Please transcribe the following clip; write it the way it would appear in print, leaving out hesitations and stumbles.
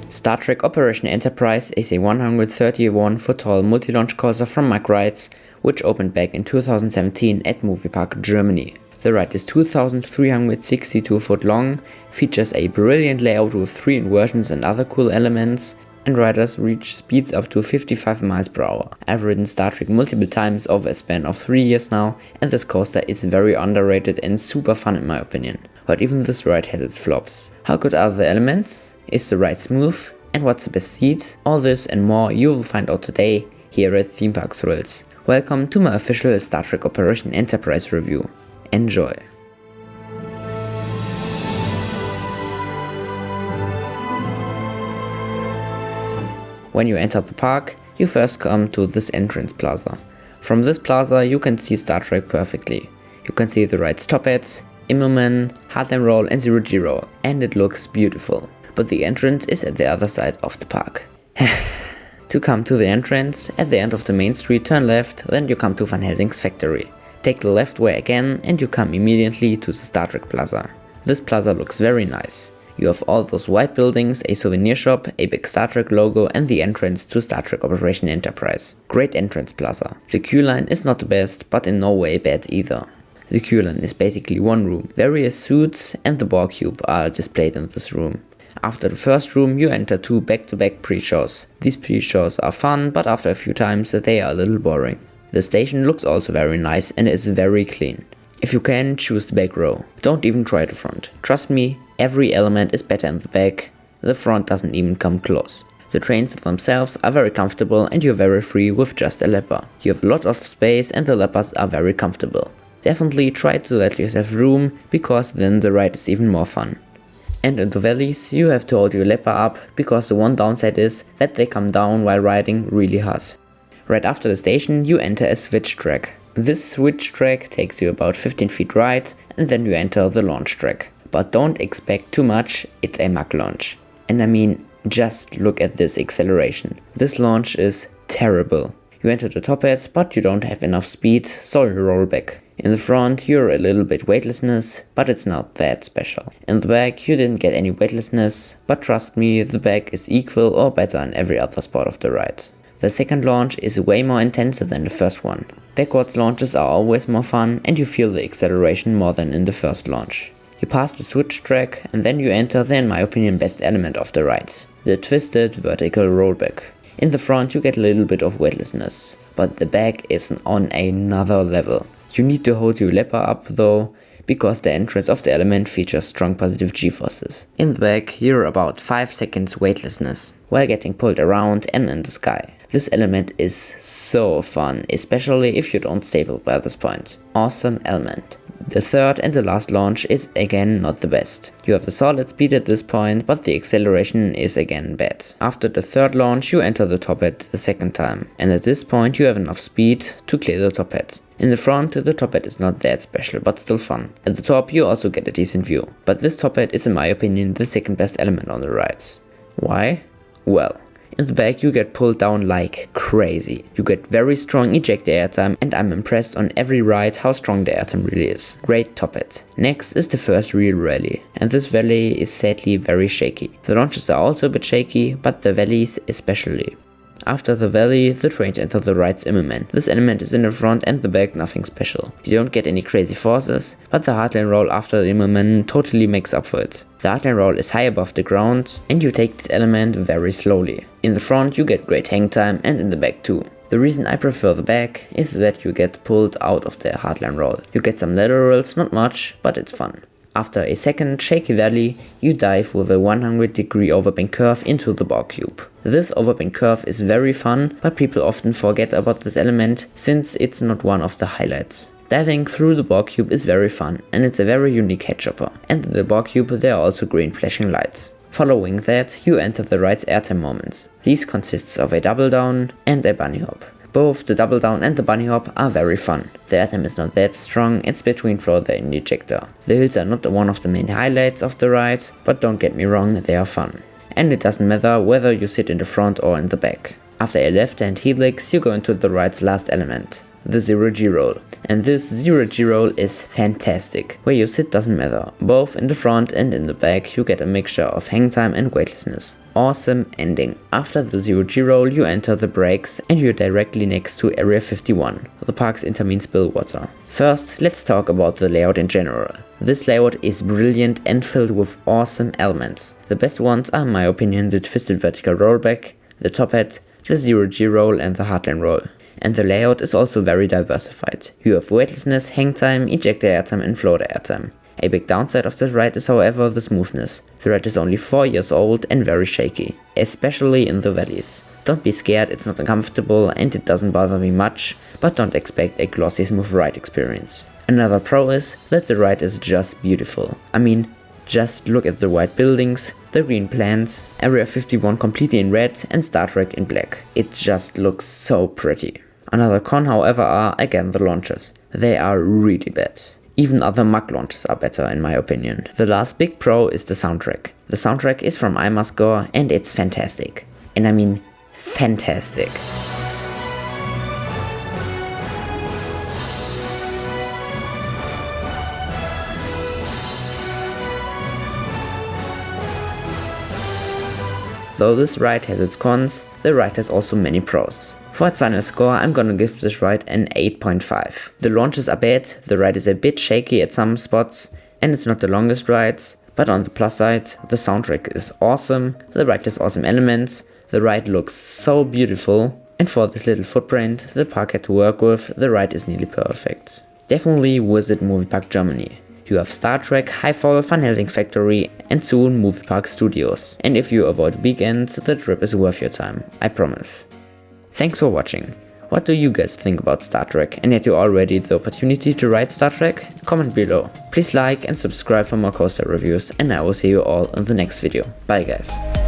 Star Trek Operation Enterprise is a 131-foot tall multi-launch coaster from Mack Rides, which opened back in 2017 at Movie Park Germany. The ride is 2,362 foot long, features a brilliant layout with 3 inversions and other cool elements, and riders reach speeds up to 55 miles per hour. I've ridden Star Trek multiple times over a span of 3 years now, and this coaster is very underrated and super fun in my opinion. But even this ride has its flops. How good are the elements? Is the ride smooth? And what's the best seat? All this and more you will find out today here at Theme Park Thrills. Welcome to my official Star Trek Operation Enterprise review. Enjoy! When you enter the park, you first come to this entrance plaza. From this plaza you can see Star Trek perfectly. You can see the ride's top hats, Immelman, Heartland Roll and Zero G Roll, and it looks beautiful. But the entrance is at the other side of the park. To come to the entrance, at the end of the main street turn left, then you come to Van Helsing's factory. Take the left way again and you come immediately to the Star Trek Plaza. This plaza looks very nice. You have all those white buildings, a souvenir shop, a big Star Trek logo and the entrance to Star Trek Operation Enterprise. Great entrance plaza. The queue line is not the best, but in no way bad either. The queue line is basically one room. Various suits and the Borg cube are displayed in this room. After the first room you enter 2 back-to-back pre-shows. These pre-shows are fun, but after a few times they are a little boring. The station looks also very nice and is very clean. If you can, choose the back row. Don't even try the front. Trust me, every element is better in the back. The front doesn't even come close. The trains themselves are very comfortable and you're very free with just a leper. You have a lot of space and the lepers are very comfortable. Definitely try to let yourself room, because then the ride is even more fun. And in the valleys you have to hold your leper up, because the one downside is that they come down while riding really hard. Right after the station you enter a switch track. This switch track takes you about 15 feet right and then you enter the launch track. But don't expect too much, it's a Mach launch. And I mean, just look at this acceleration. This launch is terrible. You enter the top hat but you don't have enough speed, so you roll back. In the front you're a little bit weightlessness, but it's not that special. In the back you didn't get any weightlessness, but trust me, the back is equal or better in every other spot of the ride. The second launch is way more intense than the first one. Backwards launches are always more fun and you feel the acceleration more than in the first launch. You pass the switch track and then you enter the, in my opinion, best element of the ride, the twisted vertical rollback. In the front you get a little bit of weightlessness, but the back is on another level. You need to hold your leper up though, because the entrance of the element features strong positive g-forces. In the back you're about 5 seconds weightlessness, while getting pulled around and in the sky. This element is so fun, especially if you don't stable by this point. Awesome element. The third and the last launch is again not the best. You have a solid speed at this point, but the acceleration is again bad. After the third launch you enter the top hat the second time, and at this point you have enough speed to clear the top hat. In the front the top hat is not that special, but still fun. At the top you also get a decent view, but this top hat is in my opinion the second best element on the ride. Why? Well, in the back you get pulled down like crazy. You get very strong ejector airtime and I'm impressed on every ride how strong the airtime really is. Great top hat. Next is the first real rally, and this valley is sadly very shaky. The launches are also a bit shaky, but the valleys especially. After the valley, the trains enter the ride's Immelman. This element is in the front and the back nothing special. You don't get any crazy forces, but the Heartland Roll after the Immelman totally makes up for it. The Heartland Roll is high above the ground and you take this element very slowly. In the front you get great hang time and in the back too. The reason I prefer the back is that you get pulled out of the Heartland Roll. You get some laterals, not much, but it's fun. After a second shaky valley, you dive with a 100-degree overbend curve into the Borg cube. This overbend curve is very fun, but people often forget about this element since it's not one of the highlights. Diving through the Borg cube is very fun and it's a very unique headchopper. And in the Borg cube there are also green flashing lights. Following that, you enter the ride's airtime moments. These consists of a double down and a bunny hop. Both the double down and the bunny hop are very fun. The airtime is not that strong, it's between floater and ejector. The hills are not one of the main highlights of the ride, but don't get me wrong, they are fun. And it doesn't matter whether you sit in the front or in the back. After a left hand helix you go into the ride's last element. the 0G roll. And this 0G roll is fantastic. Where you sit doesn't matter. Both in the front and in the back you get a mixture of hang time and weightlessness. Awesome ending. After the 0G roll you enter the brakes and you're directly next to Area 51, the park's intermean spill water. First, let's talk about the layout in general. This layout is brilliant and filled with awesome elements. The best ones are in my opinion the twisted vertical rollback, the top hat, the 0G roll and the hardline roll. And the layout is also very diversified. You have weightlessness, hang time, ejector airtime and floater airtime. A big downside of the ride is however the smoothness. The ride is only 4 years old and very shaky, especially in the valleys. Don't be scared, it's not uncomfortable and it doesn't bother me much, but don't expect a glossy smooth ride experience. Another pro is that the ride is just beautiful. I mean, just look at the white buildings, the green plants, Area 51 completely in red and Star Trek in black. It just looks so pretty. Another con however are again the launches. They are really bad. Even other mug launches are better in my opinion. The last big pro is the soundtrack. The soundtrack is from IMAscore and it's fantastic. And I mean fantastic. Though this ride has its cons, the ride has also many pros. For its final score, I'm gonna give this ride an 8.5. The launches are bad, the ride is a bit shaky at some spots, and it's not the longest ride, but on the plus side, the soundtrack is awesome, the ride has awesome elements, the ride looks so beautiful, and for this little footprint the park had to work with, the ride is nearly perfect. Definitely visit Movie Park Germany. You have Star Trek, Highfall, Van Helsing Factory and soon Movie Park Studios. And if you avoid weekends, the trip is worth your time, I promise. Thanks for watching. What do you guys think about Star Trek, and had you already the opportunity to ride Star Trek? Comment below. Please like and subscribe for more coaster reviews and I will see you all in the next video. Bye guys.